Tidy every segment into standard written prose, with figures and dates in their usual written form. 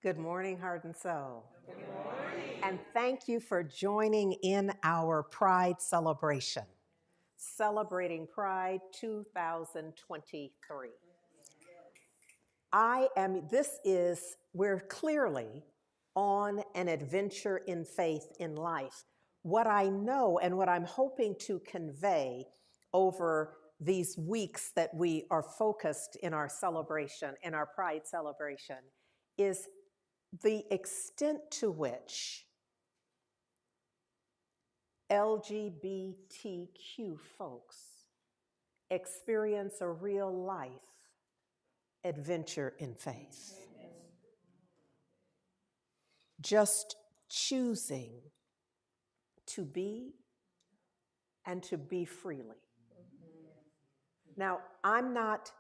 Good morning, Heart and Soul. Good morning. And thank you for joining in our Pride celebration, celebrating Pride 2023. We're clearly on an adventure in faith in life. What I know and what I'm hoping to convey over these weeks that we are focused in our celebration, in our Pride celebration, is the extent to which LGBTQ folks experience a real life adventure in faith. Just choosing to be and to be freely. Now, I'm not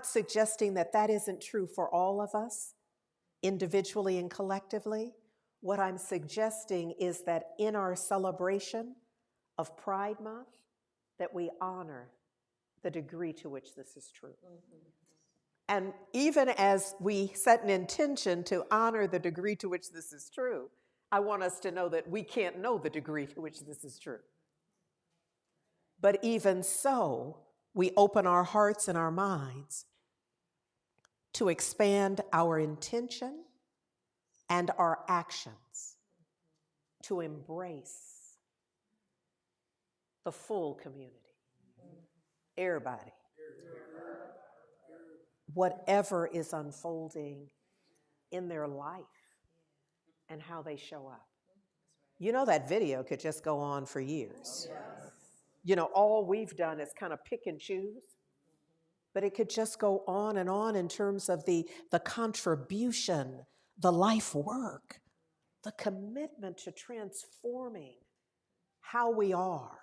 suggesting that that isn't true for all of us, individually and collectively. What I'm suggesting is that in our celebration of Pride Month, that we honor the degree to which this is true. And even as we set an intention to honor the degree to which this is true, I want us to know that we can't know the degree to which this is true. But even so, we open our hearts and our minds to expand our intention and our actions to embrace the full community, everybody, whatever is unfolding in their life and how they show up. You know, that video could just go on for years. You know, all we've done is kind of pick and choose, but it could just go on in terms of the contribution, the life work, the commitment to transforming how we are,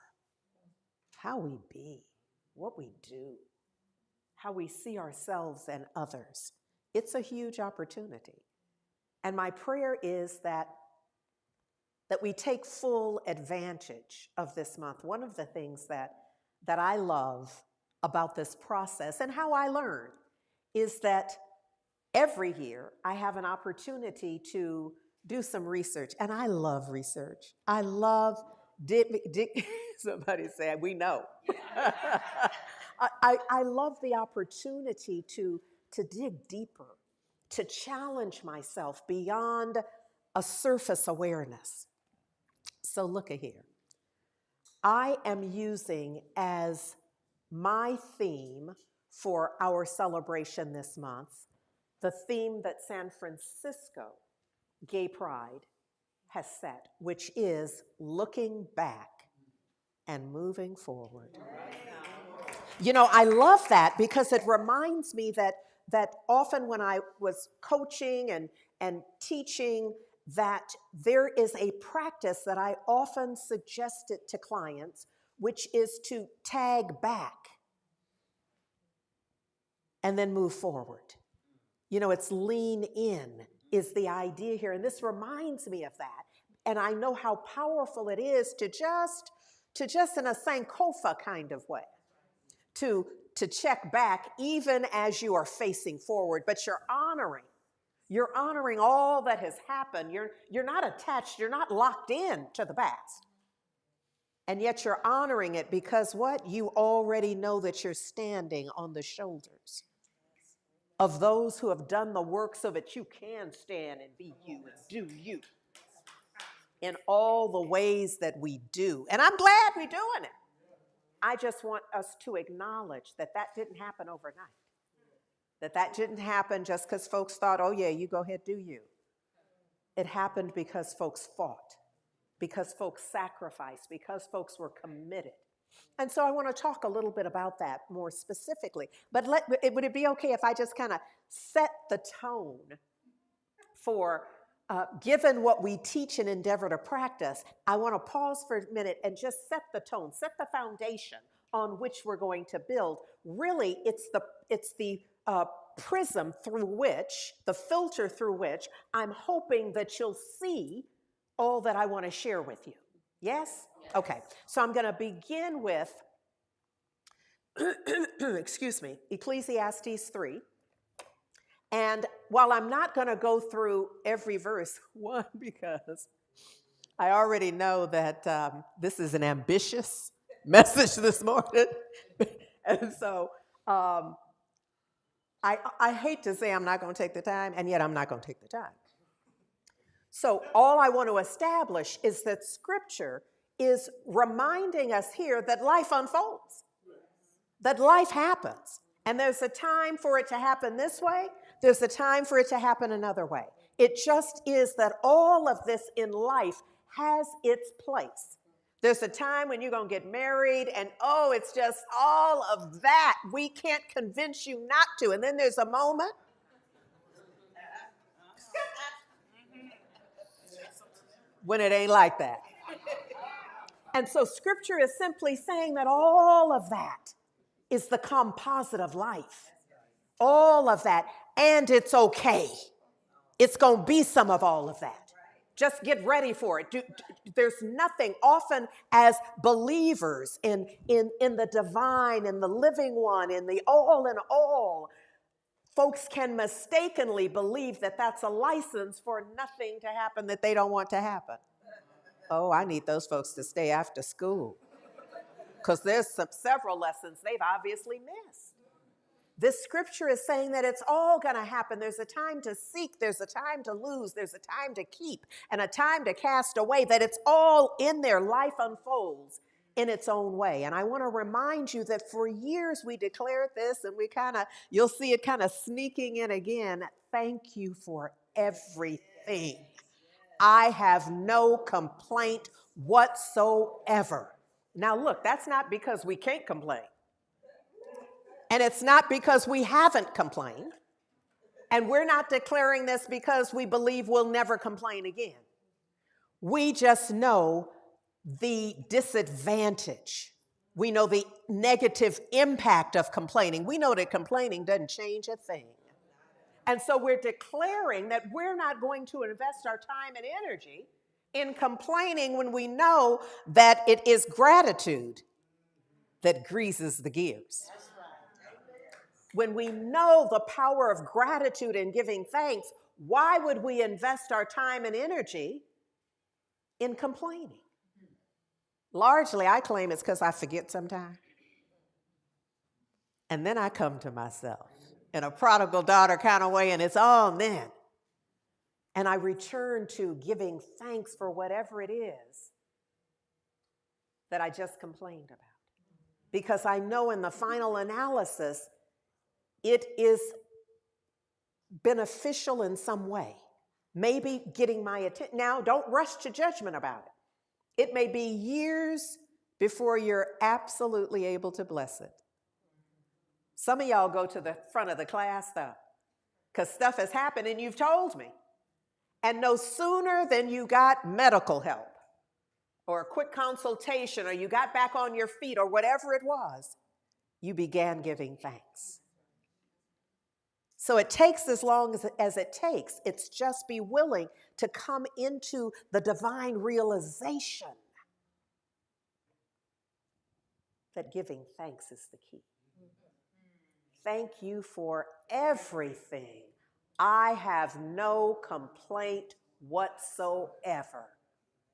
how we be, what we do, how we see ourselves and others. It's a huge opportunity. And my prayer is that we take full advantage of this month. One of the things that I love about this process and how I learn is that every year I have an opportunity to do some research. And I love research. I love somebody said, we know. I love the opportunity to dig deeper, to challenge myself beyond a surface awareness. So look at here. I am using as my theme for our celebration this month the theme that San Francisco Gay Pride has set, which is looking back and moving forward. You know, I love that because it reminds me that often when I was coaching and teaching, that there is a practice that I often suggested to clients, which is to tag back and then move forward. You know, it's lean in is the idea here. And this reminds me of that. And I know how powerful it is to just in a Sankofa kind of way, to check back even as you are facing forward, but you're honoring all that has happened. You're not attached, you're not locked in to the past. And yet you're honoring it because what? You already know that you're standing on the shoulders of those who have done the work so that you can stand and be you and do you in all the ways that we do. And I'm glad we're doing it. I just want us to acknowledge that didn't happen overnight. That didn't happen just because folks thought, oh yeah, you go ahead, do you. It happened because folks fought, because folks sacrificed, because folks were committed. And so I want to talk a little bit about that more specifically. But would it be okay if I just kind of set the tone for, given what we teach and endeavor to practice, I want to pause for a minute and just set the tone, set the foundation on which we're going to build. Really, it's the prism through which, the filter through which, I'm hoping that you'll see all that I want to share with you. Yes? Okay, so I'm going to begin with, excuse me, Ecclesiastes 3. And while I'm not going to go through every verse, one, because I already know that this is an ambitious message this morning. And so I hate to say I'm not going to take the time, and yet I'm not going to take the time. So all I want to establish is that Scripture is reminding us here that life unfolds, that life happens. And there's a time for it to happen this way. There's a time for it to happen another way. It just is that all of this in life has its place. There's a time when you're going to get married and, oh, it's just all of that. We can't convince you not to. And then there's a moment when it ain't like that. And so Scripture is simply saying that all of that is the composite of life. All of that. And it's okay. It's going to be some of all of that. Just get ready for it. There's nothing, often as believers in the divine, in the living one, in the all in all, folks can mistakenly believe that that's a license for nothing to happen that they don't want to happen. Oh, I need those folks to stay after school because there's several lessons they've obviously missed. This Scripture is saying that it's all going to happen. There's a time to seek, there's a time to lose, there's a time to keep, and a time to cast away, that it's all in there. Life unfolds in its own way. And I want to remind you that for years we declared this, and you'll see it kind of sneaking in again. Thank you for everything. I have no complaint whatsoever. Now look, that's not because we can't complain. And it's not because we haven't complained. And we're not declaring this because we believe we'll never complain again. We just know the disadvantage. We know the negative impact of complaining. We know that complaining doesn't change a thing. And so we're declaring that we're not going to invest our time and energy in complaining when we know that it is gratitude that greases the gears. When we know the power of gratitude and giving thanks, why would we invest our time and energy in complaining? Largely, I claim it's because I forget sometimes. And then I come to myself in a prodigal daughter kind of way, and it's all then. And I return to giving thanks for whatever it is that I just complained about. Because I know in the final analysis, it is beneficial in some way. Maybe getting my attention. Now, don't rush to judgment about it. It may be years before you're absolutely able to bless it. Some of y'all go to the front of the class, though, because stuff has happened and you've told me. And no sooner than you got medical help or a quick consultation or you got back on your feet or whatever it was, you began giving thanks. So it takes as long as it takes. It's just be willing to come into the divine realization that giving thanks is the key. Thank you for everything. I have no complaint whatsoever.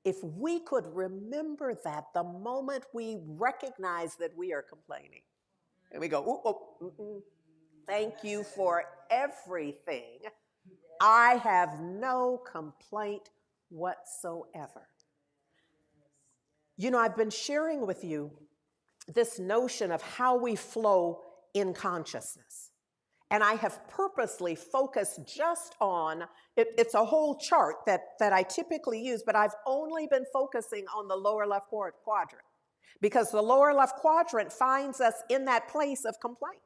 If we could remember that the moment we recognize that we are complaining, and we go, thank you for everything. I have no complaint whatsoever. You know, I've been sharing with you this notion of how we flow in consciousness. And I have purposely focused just on, it's a whole chart that I typically use, but I've only been focusing on the lower left quadrant. Because the lower left quadrant finds us in that place of complaint.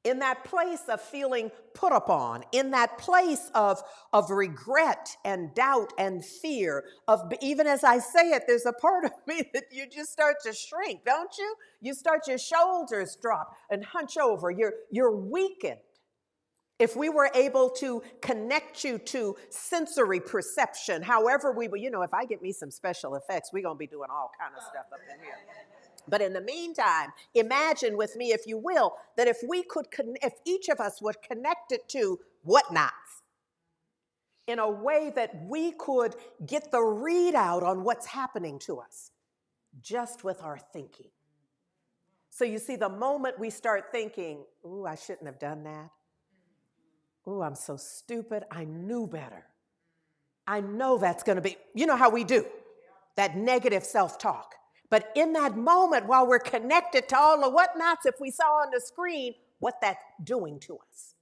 In that place of feeling put upon, in that place of regret and doubt and fear, of even as I say it, there's a part of me that you just start to shrink, don't you? You start, your shoulders drop and hunch over, you're weakened. If we were able to connect you to sensory perception, however we will, if I get me some special effects, we're going to be doing all kind of stuff up in here. But in the meantime, imagine with me, if you will, that if each of us would connect it to whatnots in a way that we could get the readout on what's happening to us just with our thinking. So you see, the moment we start thinking, ooh, I shouldn't have done that. Ooh, I'm so stupid. I knew better. I know that's going to be, you know how we do, that negative self-talk. But in that moment, while we're connected to all the whatnots, if we saw on the screen what that's doing to us,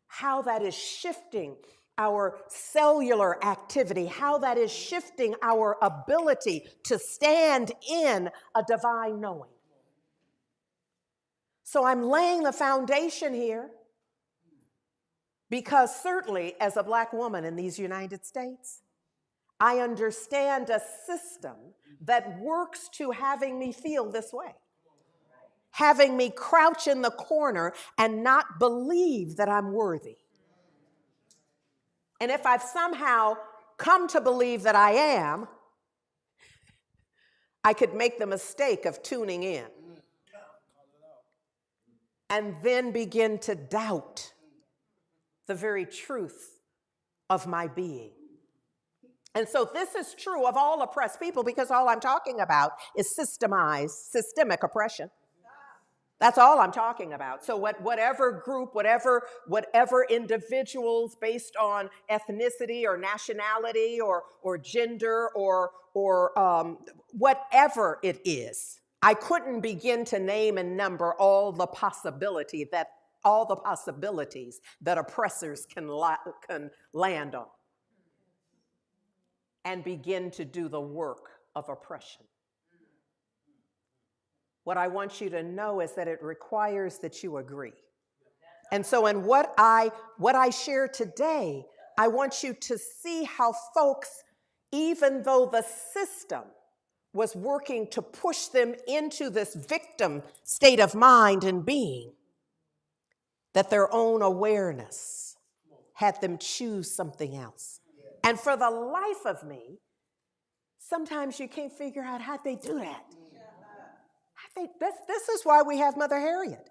how that is shifting our cellular activity, how that is shifting our ability to stand in a divine knowing. So I'm laying the foundation here because certainly as a Black woman in these United States, I understand a system that works to having me feel this way, having me crouch in the corner and not believe that I'm worthy. And if I've somehow come to believe that I am, I could make the mistake of tuning in and then begin to doubt the very truth of my being. And so this is true of all oppressed people because all I'm talking about is systemic oppression. That's all I'm talking about. So whatever group, whatever individuals based on ethnicity or nationality or gender or whatever it is, I couldn't begin to name and number all the possibilities that oppressors can land on. and begin to do the work of oppression. What I want you to know is that it requires that you agree. And so in what I share today, I want you to see how folks, even though the system was working to push them into this victim state of mind and being, that their own awareness had them choose something else. And for the life of me, sometimes you can't figure out how they do that. This is why we have Mother Harriet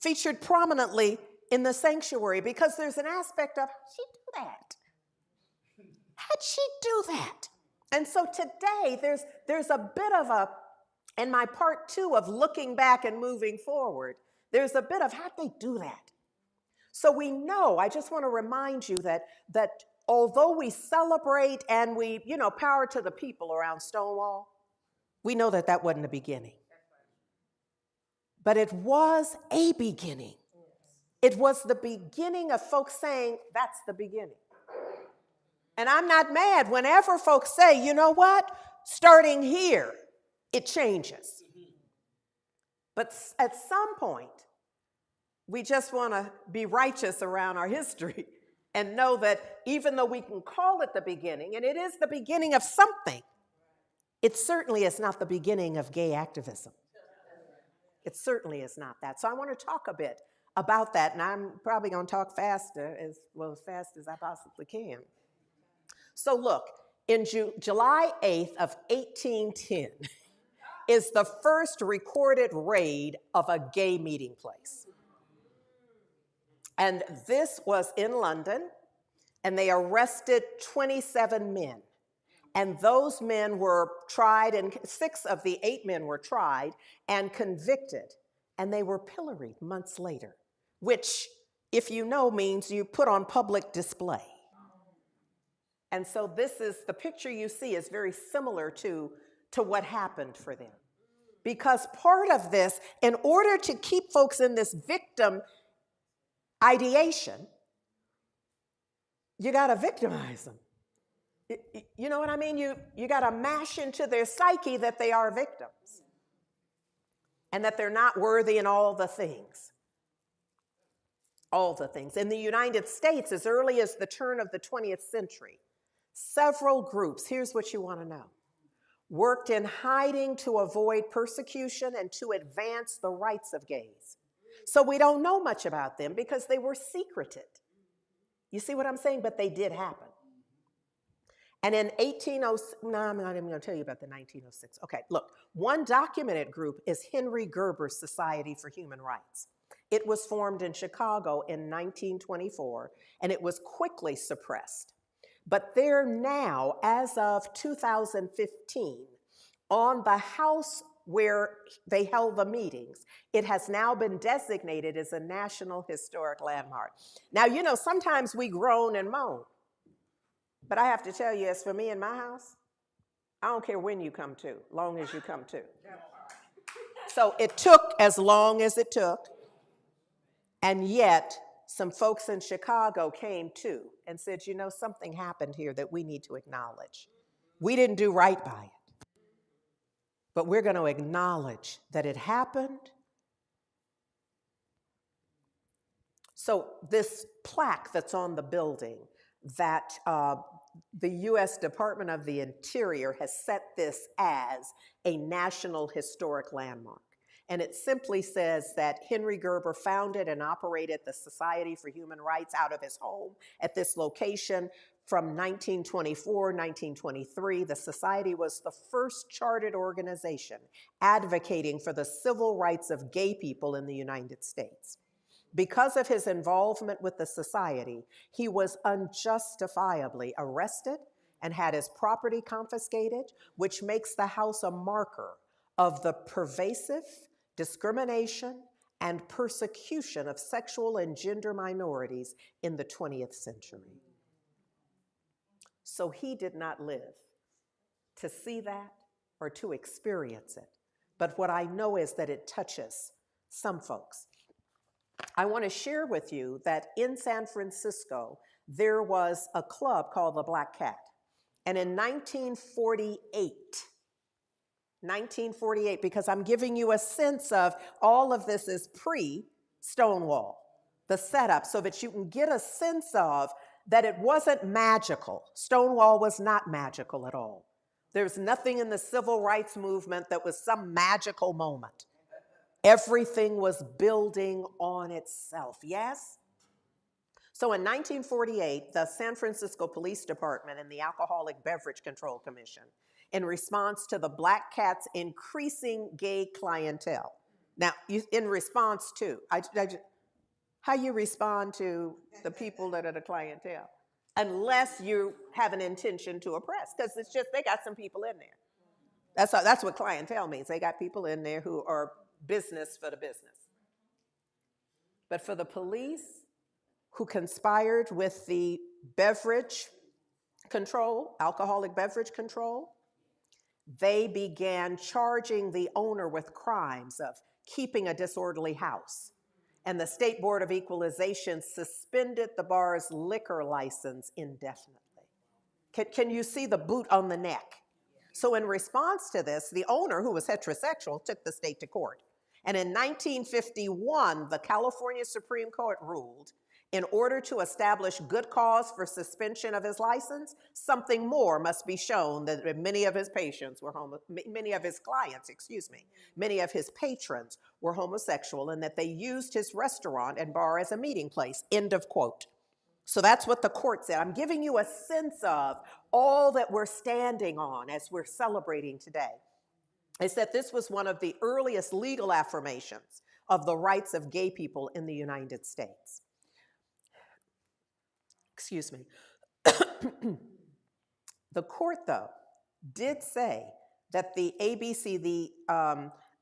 featured prominently in the sanctuary, because there's an aspect of, how'd she do that? How'd she do that? And so today, there's a bit of a, in my part 2 of looking back and moving forward, there's a bit of how'd they do that? So we know, I just want to remind you that although we celebrate and we, power to the people around Stonewall, we know that that wasn't the beginning. But it was a beginning. It was the beginning of folks saying, that's the beginning. And I'm not mad whenever folks say, you know what? Starting here, it changes. But at some point, we just want to be righteous around our history and know that even though we can call it the beginning, and it is the beginning of something, it certainly is not the beginning of gay activism. It certainly is not that. So I want to talk a bit about that, and I'm probably going to talk faster, as fast as I possibly can. So look, in July 8th of 1810 is the first recorded raid of a gay meeting place. And this was in London, and they arrested 27 men. And those men were tried, and 6 of the 8 men were tried and convicted. And they were pilloried months later, which, if you know, means you put on public display. And so this is, the picture you see is very similar to what happened for them. Because part of this, in order to keep folks in this victim ideation, you got to victimize them. You know what I mean? You got to mash into their psyche that they are victims and that they're not worthy in all the things. All the things. In the United States, as early as the turn of the 20th century, several groups, here's what you want to know, worked in hiding to avoid persecution and to advance the rights of gays. So we don't know much about them because they were secreted. You see what I'm saying? But they did happen. And in 1806, no, I'm not even going to tell you about the 1906. Okay, look, one documented group is Henry Gerber's Society for Human Rights. It was formed in Chicago in 1924, and it was quickly suppressed. But they're now, as of 2015, on the house where they held the meetings, it has now been designated as a National Historic Landmark. Now, sometimes we groan and moan. But I have to tell you, as for me in my house, I don't care when you come to, long as you come to. So it took as long as it took, and yet some folks in Chicago came to and said, something happened here that we need to acknowledge. We didn't do right by it, but we're going to acknowledge that it happened. So this plaque that's on the building that the U.S. Department of the Interior has set this as a National Historic Landmark. And it simply says that Henry Gerber founded and operated the Society for Human Rights out of his home at this location from 1924, 1923. The society was the first chartered organization advocating for the civil rights of gay people in the United States. Because of his involvement with the society, he was unjustifiably arrested and had his property confiscated, which makes the house a marker of the pervasive discrimination and persecution of sexual and gender minorities in the 20th century. So he did not live to see that or to experience it. But what I know is that it touches some folks. I want to share with you that in San Francisco, there was a club called the Black Cat. And in 1948, because I'm giving you a sense of all of this is pre-Stonewall, the setup, so that you can get a sense of that it wasn't magical. Stonewall was not magical at all. There's nothing in the civil rights movement that was some magical moment. Everything was building on itself, yes? So in 1948, the San Francisco Police Department and the Alcoholic Beverage Control Commission, in response to the Black Cats' increasing gay clientele. Now, in response to, how you respond to the people that are the clientele? Unless you have an intention to oppress, because it's just, they got some people in there. That's what clientele means. They got people in there who are business for the business. But for the police who conspired with the beverage control, alcoholic beverage control, they began charging the owner with crimes of keeping a disorderly house. And the State Board of Equalization suspended the bar's liquor license indefinitely. Can you see the boot on the neck? So in response to this, the owner, who was heterosexual, took the state to court. And in 1951, the California Supreme Court ruled, in order to establish good cause for suspension of his license, something more must be shown that many of his patients were many of his clients, many of his patrons were homosexual, and that they used his restaurant and bar as a meeting place, end of quote. So that's what the court said. I'm giving you a sense of all that we're standing on as we're celebrating today. Is that this was one of the earliest legal affirmations of the rights of gay people in the United States. Excuse me. The court, though, did say that the ABC,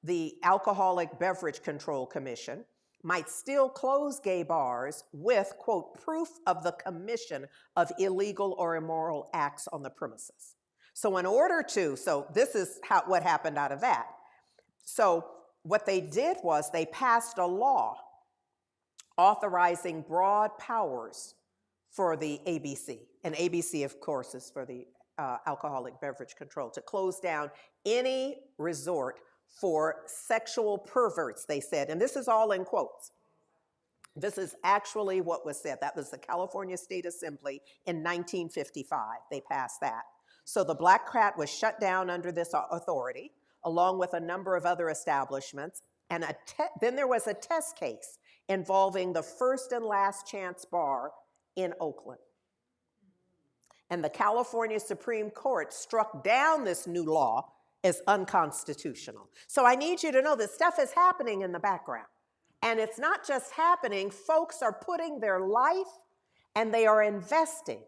the Alcoholic Beverage Control Commission, might still close gay bars with, quote, proof of the commission of illegal or immoral acts on the premises. So in order to, so this is what happened out of that. So what they did was they passed a law authorizing broad powers for the ABC. And ABC, of course, is for the Alcoholic Beverage Control, to close down any resort for sexual perverts, they said. And this is all in quotes. This is actually what was said. That was the California State Assembly in 1955. They passed that. So the Black Cat was shut down under this authority, along with a number of other establishments. And then there was a test case involving the First and Last Chance Bar in Oakland. And the California Supreme Court struck down this new law as unconstitutional. So I need you to know this stuff is happening in the background. And it's not just happening, folks are putting their life and they are investing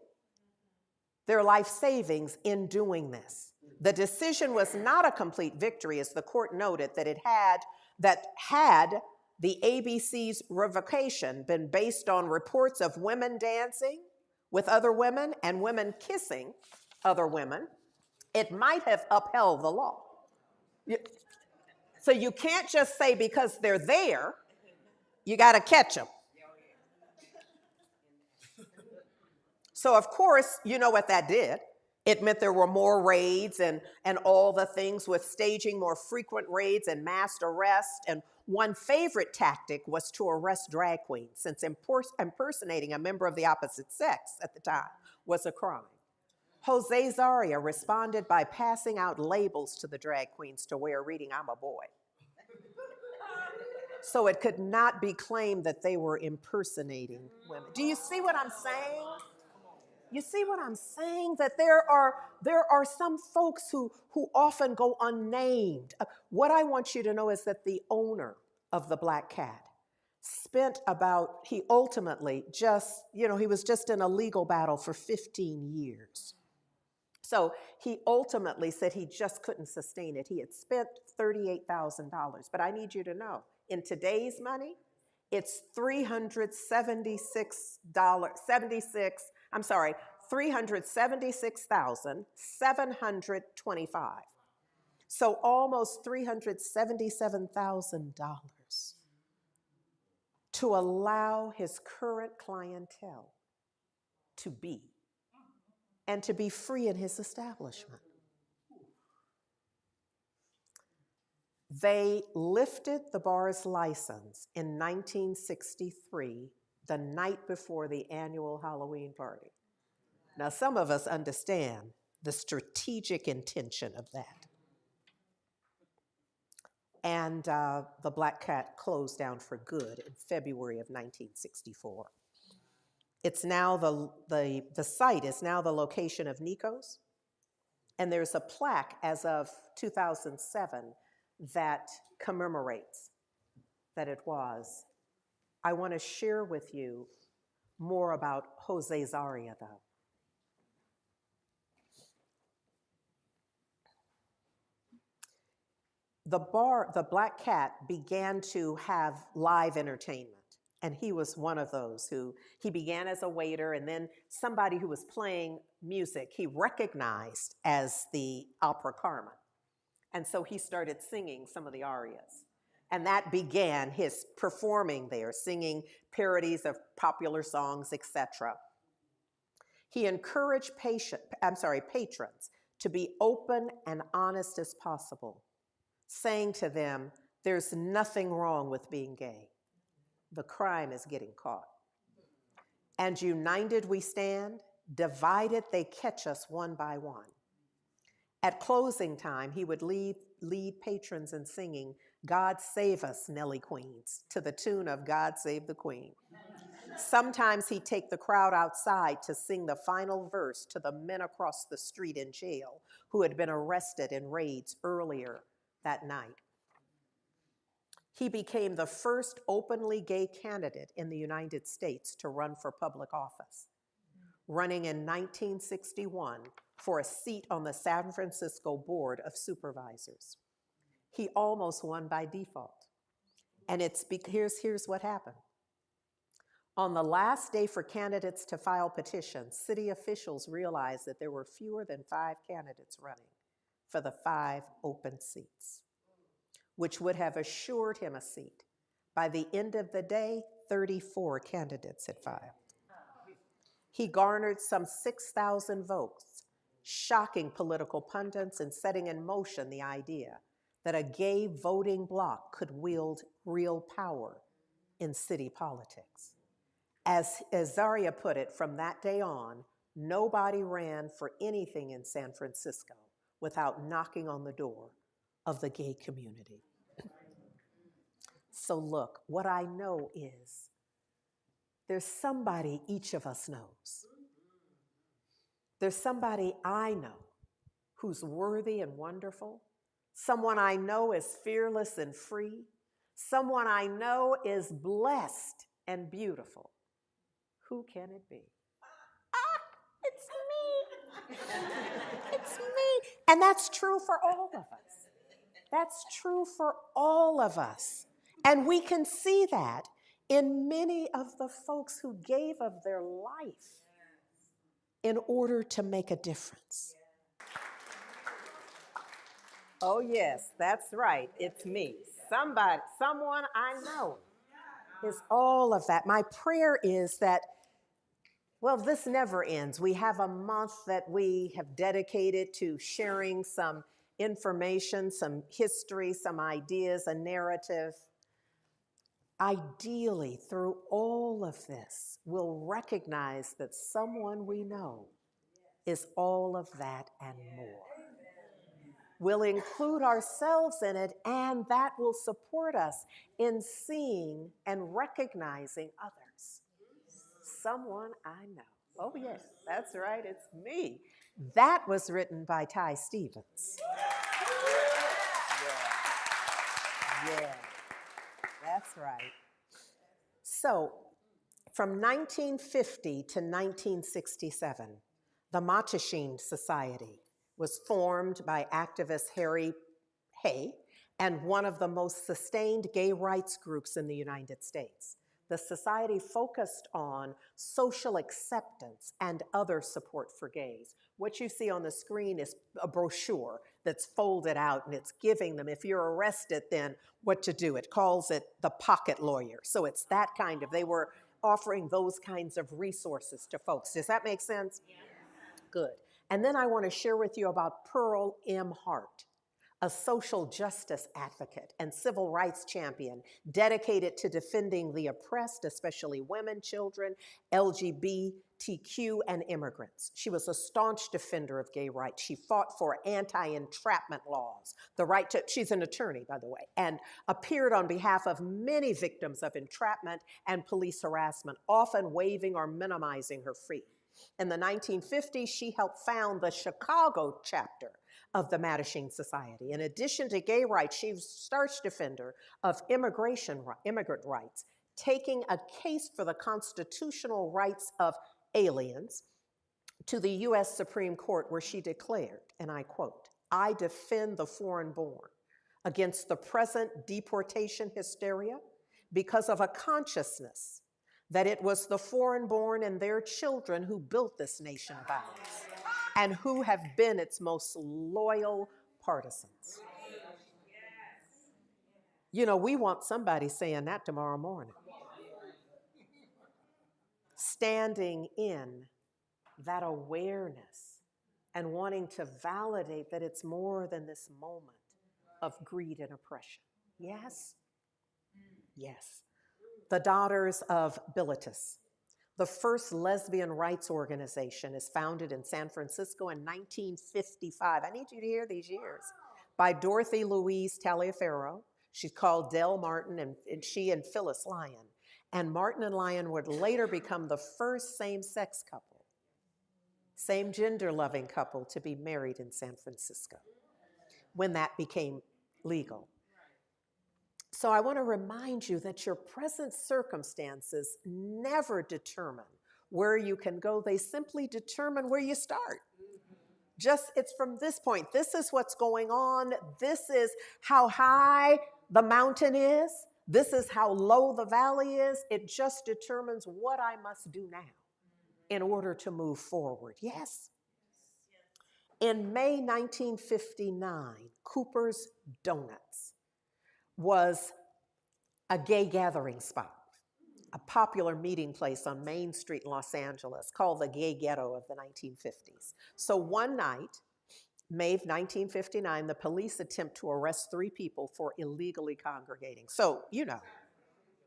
their life savings in doing this. The decision was not a complete victory, as the court noted, that had the ABC's revocation been based on reports of women dancing with other women and women kissing other women, it might have upheld the law. So you can't just say because they're there, you got to catch them. So of course, you know what that did. It meant there were more raids and all the things with staging more frequent raids and mass arrests. And one favorite tactic was to arrest drag queens, since impersonating a member of the opposite sex at the time was a crime. Jose Zaria responded by passing out labels to the drag queens to wear reading "I'm a boy." So it could not be claimed that they were impersonating women. Do you see what I'm saying? You see what I'm saying? That there are some folks who often go unnamed. What I want you to know is that the owner of the Black Cat he ultimately just, he was just in a legal battle for 15 years. So he ultimately said he just couldn't sustain it. He had spent $38,000. But I need you to know, in today's money, it's $376,725. So almost $377,000 to allow his current clientele to be. and to be free in his establishment. They lifted the bar's license in 1963, the night before the annual Halloween party. Now, some of us understand the strategic intention of that. And the Black Cat closed down for good in February of 1964. It's now the site is now the location of Nico's, and there's a plaque as of 2007 that commemorates that it was. I want to share with you more about Jose Zaria, though. The Black Cat began to have live entertainment, and he was one of those who, he began as a waiter, and then somebody who was playing music he recognized as the opera Carmen. And so he started singing some of the arias. And that began his performing there, singing parodies of popular songs, etc. He encouraged patrons to be open and honest as possible, saying to them, there's nothing wrong with being gay. The crime is getting caught. And united we stand, divided they catch us one by one. At closing time, he would lead patrons in singing, God Save Us, Nelly Queens, to the tune of God Save the Queen. Sometimes he'd take the crowd outside to sing the final verse to the men across the street in jail who had been arrested in raids earlier that night. He became the first openly gay candidate in the United States to run for public office, running in 1961 for a seat on the San Francisco Board of Supervisors. He almost won by default. And here's what happened. On the last day for candidates to file petitions, city officials realized that there were fewer than 5 candidates running for the 5 open seats, which would have assured him a seat. By the end of the day, 34 candidates had filed. He garnered some 6,000 votes, shocking political pundits and setting in motion the idea that a gay voting bloc could wield real power in city politics. As Zaria put it, from that day on, nobody ran for anything in San Francisco without knocking on the door of the gay community. So look, what I know is there's somebody each of us knows. There's somebody I know who's worthy and wonderful. Someone I know is fearless and free. Someone I know is blessed and beautiful. Who can it be? It's me. It's me. And that's true for all of us. That's true for all of us. And we can see that in many of the folks who gave of their life in order to make a difference. Oh, yes, that's right. It's me. Someone I know is all of that. My prayer is that, well, this never ends. We have a month that we have dedicated to sharing some information, some history, some ideas, a narrative. Ideally, through all of this, we'll recognize that someone we know is all of that and more. We'll include ourselves in it, and that will support us in seeing and recognizing others. Someone I know. Oh, yes, that's right, it's me. That was written by Ty Stevens. Yeah, that's right. So, from 1950 to 1967, the Mattachine Society was formed by activist Harry Hay and one of the most sustained gay rights groups in the United States. The society focused on social acceptance and other support for gays. What you see on the screen is a brochure that's folded out, and it's giving them, if you're arrested, then what to do. It calls it the pocket lawyer. So it's that kind of, they were offering those kinds of resources to folks. Does that make sense? Yeah. good. And then I want to share with you about Pearl M Hart, a social justice advocate and civil rights champion dedicated to defending the oppressed, especially women, children, LGBTQ, and immigrants. She was a staunch defender of gay rights. She fought for anti-entrapment laws, the right to, she's an attorney, by the way, and appeared on behalf of many victims of entrapment and police harassment, often waiving or minimizing her fee. In the 1950s, she helped found the Chicago chapter of the Mattachine Society. In addition to gay rights, she was a staunch defender of immigrant rights, taking a case for the constitutional rights of aliens to the US Supreme Court, where she declared, and I quote, "I defend the foreign-born against the present deportation hysteria because of a consciousness that it was the foreign-born and their children who built this nation of ours, and who have been its most loyal partisans." You know, we want somebody saying that tomorrow morning. Standing in that awareness and wanting to validate that it's more than this moment of greed and oppression. Yes? Yes. The Daughters of Bilitis. The first lesbian rights organization is founded in San Francisco in 1955. I need you to hear these years. By Dorothy Louise Taliaferro. She's called Del Martin, and she and Phyllis Lyon. And Martin and Lyon would later become the first same-sex couple, same gender-loving couple to be married in San Francisco when that became legal. So I want to remind you that your present circumstances never determine where you can go. They simply determine where you start. Just, it's from this point. This is what's going on. This is how high the mountain is. This is how low the valley is. It just determines what I must do now in order to move forward. Yes? In May 1959, Cooper's Donuts was a gay gathering spot, a popular meeting place on Main Street in Los Angeles called the gay ghetto of the 1950s. So one night, May of 1959, the police attempt to arrest 3 people for illegally congregating. So, you know,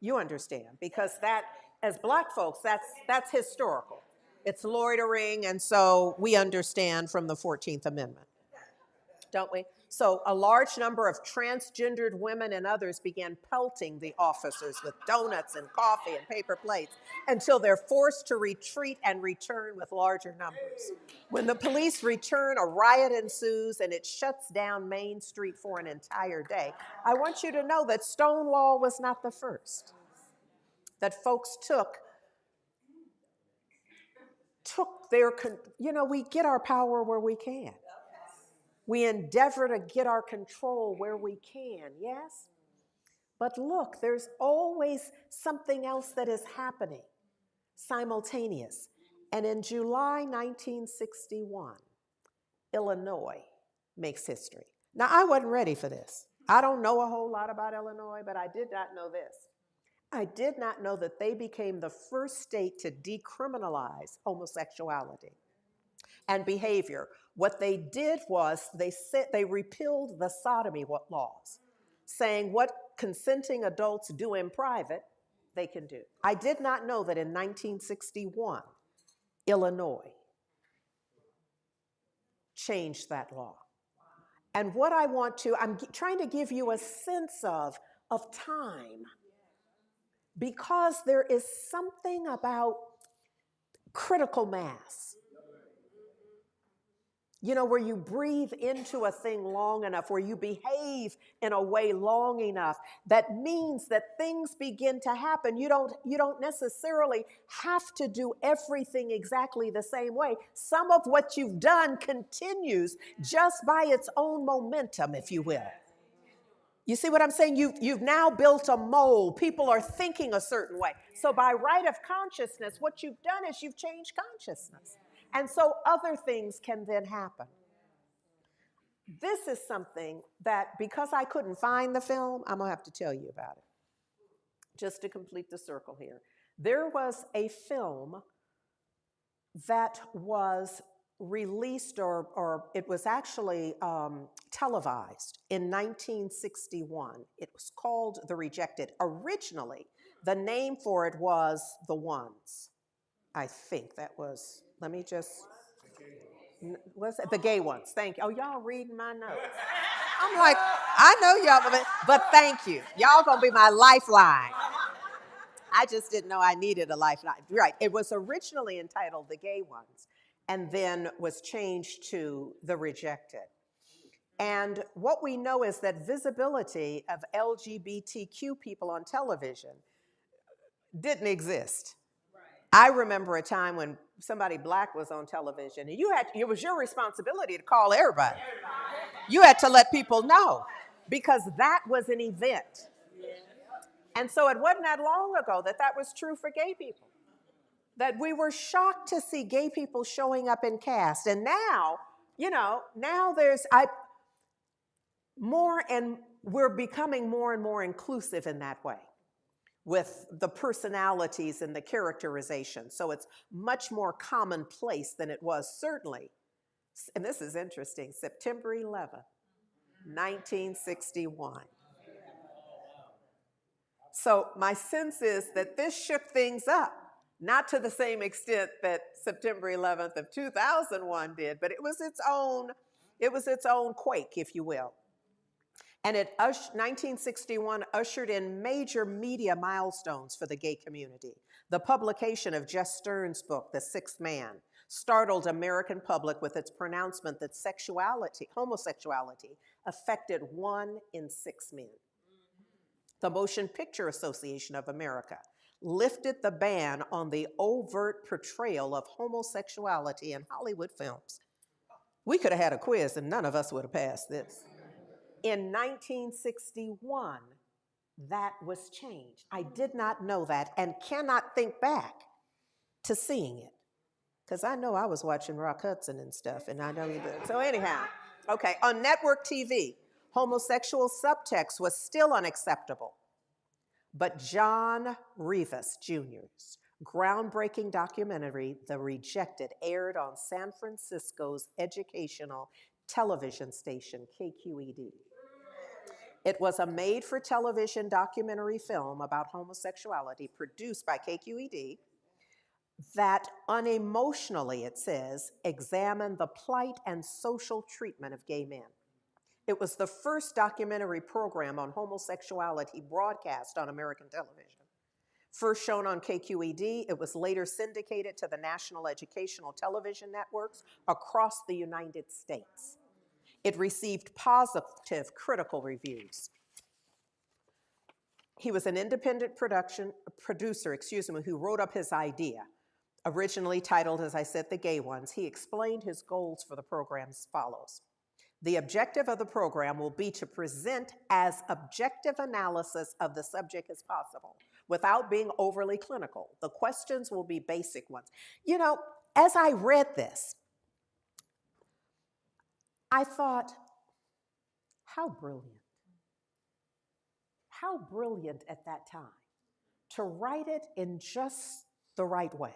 you understand, because that, as Black folks, that's historical. It's loitering, and so we understand from the 14th Amendment, don't we? So a large number of transgendered women and others began pelting the officers with donuts and coffee and paper plates until they're forced to retreat and return with larger numbers. When the police return, a riot ensues and it shuts down Main Street for an entire day. I want you to know that Stonewall was not the first. That folks took their, you know, we get our power where we can. We endeavor to get our control where we can, yes? But look, there's always something else that is happening, simultaneous. And in July 1961, Illinois makes history. Now, I wasn't ready for this. I don't know a whole lot about Illinois, but I did not know this. I did not know that they became the first state to decriminalize homosexuality and behavior. What they did was they repealed the sodomy laws, saying what consenting adults do in private, they can do. I did not know that in 1961, Illinois changed that law. And what I want to, I'm trying to give you a sense of time, because there is something about critical mass. You know, where you breathe into a thing long enough, where you behave in a way long enough, that means that things begin to happen. You don't necessarily have to do everything exactly the same way. Some of what you've done continues just by its own momentum, if you will. You see what I'm saying? You've now built a mold. People are thinking a certain way. So by right of consciousness, what you've done is you've changed consciousness. And so other things can then happen. This is something that, because I couldn't find the film, I'm going to have to tell you about it. Just to complete the circle here. There was a film that was released, or it was actually televised in 1961. It was called The Rejected. Originally, the name for it was The Ones. I think that was, let me just, was it The Gay Ones? Thank you. Oh, y'all reading my notes. I'm like, I know y'all, but thank you. Y'all gonna be my lifeline. I just didn't know I needed a lifeline. Right, it was originally entitled The Gay Ones, and then was changed to The Rejected. And what we know is that visibility of LGBTQ people on television didn't exist. I remember a time when somebody black was on television, and it was your responsibility to call everybody. You had to let people know, because that was an event. And so it wasn't that long ago that was true for gay people, that we were shocked to see gay people showing up in cast. And now, now there's we're becoming more and more inclusive in that way, with the personalities and the characterization. So it's much more commonplace than it was, certainly. And this is interesting, September 11th, 1961. So my sense is that this shook things up, not to the same extent that September 11th of 2001 did, but it was its own quake, if you will. And 1961 ushered in major media milestones for the gay community. The publication of Jess Stern's book, The Sixth Man, startled American public with its pronouncement that homosexuality affected 1 in 6 men. The Motion Picture Association of America lifted the ban on the overt portrayal of homosexuality in Hollywood films. We could have had a quiz and none of us would have passed this. In 1961, that was changed. I did not know that and cannot think back to seeing it, because I know I was watching Rock Hudson and stuff, and I know you did. So anyhow, okay, on network TV, homosexual subtext was still unacceptable. But John Rivas Jr.'s groundbreaking documentary, The Rejected, aired on San Francisco's educational television station, KQED. It was a made-for-television documentary film about homosexuality produced by KQED that unemotionally, it says, examined the plight and social treatment of gay men. It was the first documentary program on homosexuality broadcast on American television. First shown on KQED, it was later syndicated to the national educational television networks across the United States. It received positive critical reviews. He was an independent producer, who wrote up his idea. Originally titled, as I said, The Gay Ones, he explained his goals for the program as follows. The objective of the program will be to present as objective analysis of the subject as possible, without being overly clinical. The questions will be basic ones. As I read this, I thought, how brilliant. How brilliant at that time to write it in just the right way.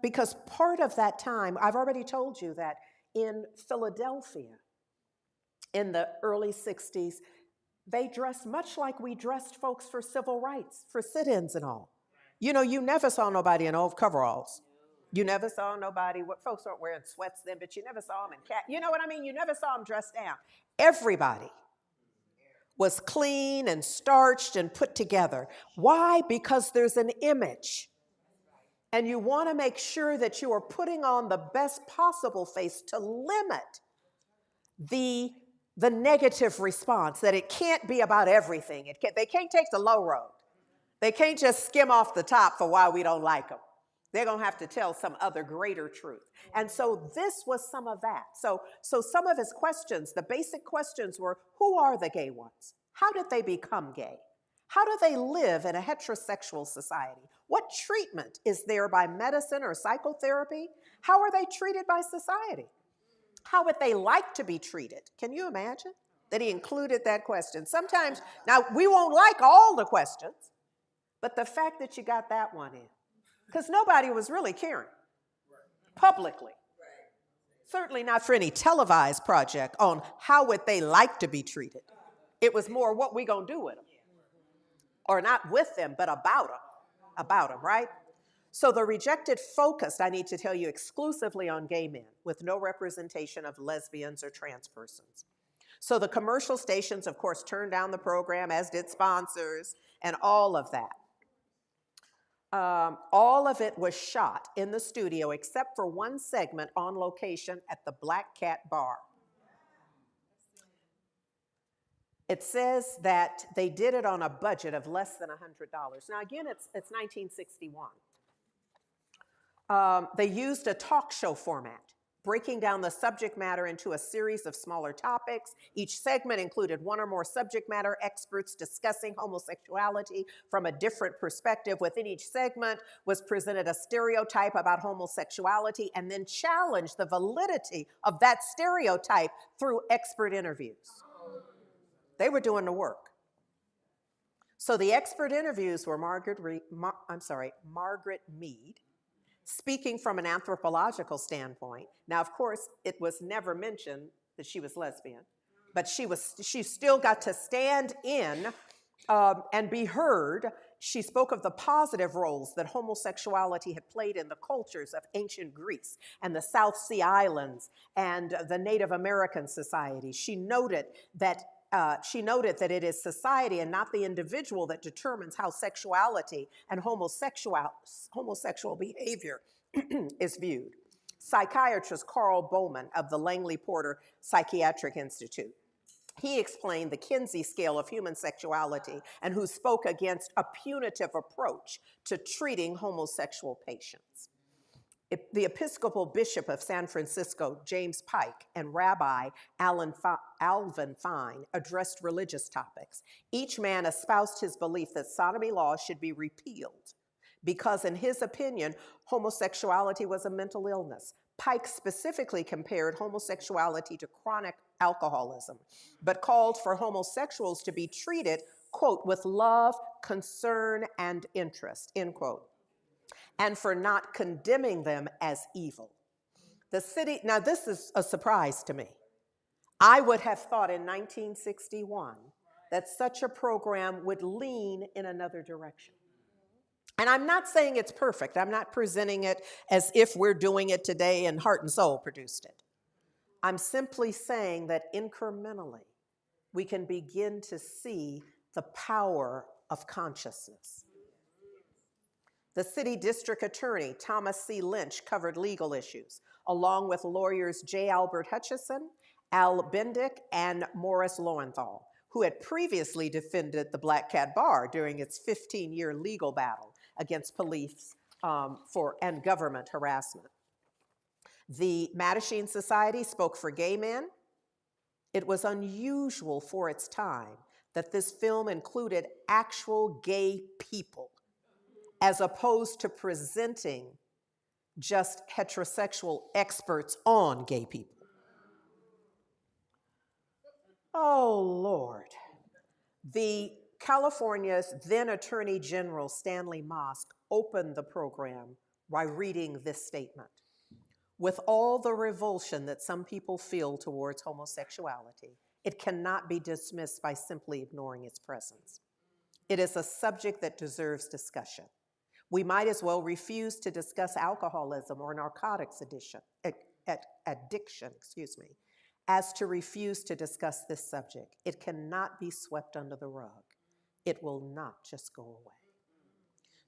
Because part of that time, I've already told you that in Philadelphia, in the early 60s, they dressed much like we dressed folks for civil rights, for sit-ins and all. You never saw nobody in coveralls. You never saw nobody, folks weren't wearing sweats then, but you never saw them in you know what I mean? You never saw them dressed down. Everybody was clean and starched and put together. Why? Because there's an image. And you want to make sure that you are putting on the best possible face to limit the negative response, that it can't be about everything. They can't take the low road. They can't just skim off the top for why we don't like them. They're going to have to tell some other greater truth. And so this was some of that. So some of his questions, the basic questions were, who are the gay ones? How did they become gay? How do they live in a heterosexual society? What treatment is there by medicine or psychotherapy? How are they treated by society? How would they like to be treated? Can you imagine that he included that question? Sometimes, now we won't like all the questions, but the fact that you got that one in, because nobody was really caring. publicly. Certainly not for any televised project on how would they like to be treated. It was more what we gonna do with them. Or not with them, but about them, right? So the Rejected focused, I need to tell you, exclusively on gay men with no representation of lesbians or trans persons. So the commercial stations, of course, turned down the program, as did sponsors, and all of that. All of it was shot in the studio except for one segment on location at the Black Cat Bar. It says that they did it on a budget of less than $100. Now, again, it's 1961. They used a talk show format, breaking down the subject matter into a series of smaller topics. Each segment included one or more subject matter experts discussing homosexuality from a different perspective. Within each segment was presented a stereotype about homosexuality and then challenged the validity of that stereotype through expert interviews. They were doing the work. So the expert interviews were Margaret Mead, speaking from an anthropological standpoint. Now, of course, it was never mentioned that she was lesbian, but she still got to stand in and be heard. She spoke of the positive roles that homosexuality had played in the cultures of ancient Greece and the South Sea Islands and the Native American society. She noted that it is society and not the individual that determines how sexuality and homosexual behavior is viewed. Psychiatrist Carl Bowman of the Langley Porter Psychiatric Institute. He explained the Kinsey scale of human sexuality and who spoke against a punitive approach to treating homosexual patients. The Episcopal Bishop of San Francisco, James Pike, and Rabbi Alvin Fine addressed religious topics. Each man espoused his belief that sodomy laws should be repealed because, in his opinion, homosexuality was a mental illness. Pike specifically compared homosexuality to chronic alcoholism, but called for homosexuals to be treated, quote, with love, concern, and interest, end quote, and for not condemning them as evil. The city, now this is a surprise to me. I would have thought in 1961 that such a program would lean in another direction. And I'm not saying it's perfect. I'm not presenting it as if we're doing it today and Heart and Soul produced it. I'm simply saying that incrementally, we can begin to see the power of consciousness. The city district attorney, Thomas C. Lynch, covered legal issues, along with lawyers J. Albert Hutchison, Al Bendick, and Morris Lowenthal, who had previously defended the Black Cat Bar during its 15-year legal battle against police and government harassment. The Mattachine Society spoke for gay men. It was unusual for its time that this film included actual gay people, as opposed to presenting just heterosexual experts on gay people. Oh, Lord. The California's then Attorney General, Stanley Mosk, opened the program by reading this statement. With all the revulsion that some people feel towards homosexuality, it cannot be dismissed by simply ignoring its presence. It is a subject that deserves discussion. We might as well refuse to discuss alcoholism or narcotics addiction, as to refuse to discuss this subject. It cannot be swept under the rug. It will not just go away.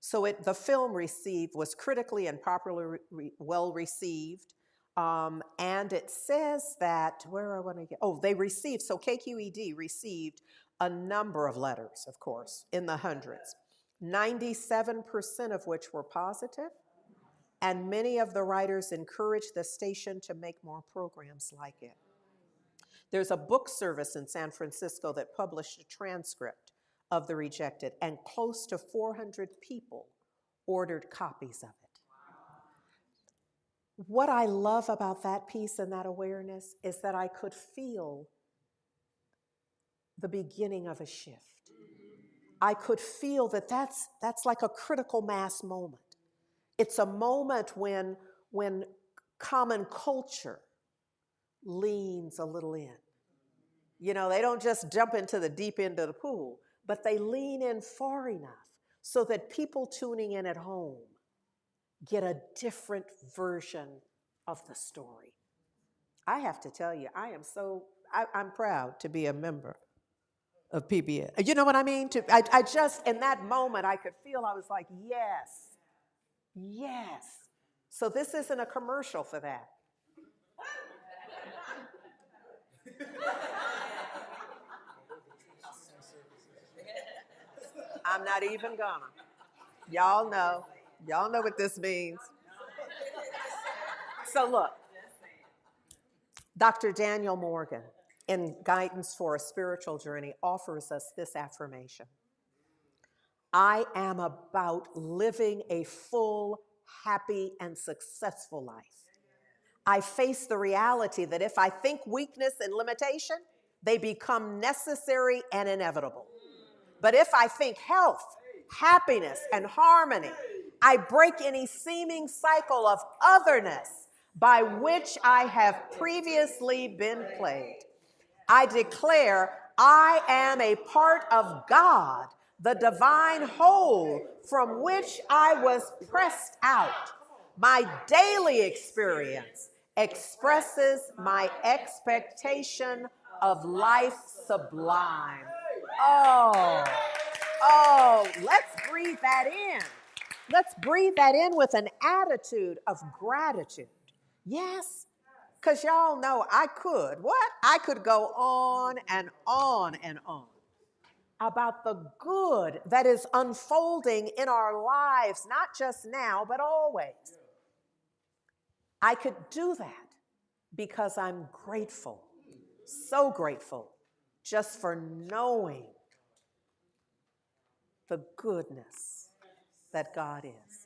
So the film was critically and popularly well received. And it says that, so KQED received a number of letters, of course, in the hundreds, 97% of which were positive, and many of the writers encouraged the station to make more programs like it. There's a book service in San Francisco that published a transcript of The Rejected, and close to 400 people ordered copies of it. What I love about that piece and that awareness is that I could feel the beginning of a shift. I could feel that that's like a critical mass moment. It's a moment when common culture leans a little in. You know, they don't just jump into the deep end of the pool, but they lean in far enough so that people tuning in at home get a different version of the story. I have to tell you, I'm proud to be a member of PBS. You know what I mean? I just, in that moment, I could feel, I was like, yes, yes. So this isn't a commercial for that. I'm not even gonna. Y'all know what this means. So look, Dr. Daniel Morgan, in Guidance for a Spiritual Journey, offers us this affirmation. I am about living a full, happy, and successful life. I face the reality that if I think weakness and limitation, they become necessary and inevitable. But if I think health, happiness, and harmony, I break any seeming cycle of otherness by which I have previously been plagued. I declare I am a part of God, the divine whole from which I was pressed out. My daily experience expresses my expectation of life sublime. Let's breathe that in. Let's breathe that in with an attitude of gratitude. Yes, because y'all know I could go on and on and on about the good that is unfolding in our lives, not just now, but always. I could do that because I'm grateful, so grateful, just for knowing the goodness that God is.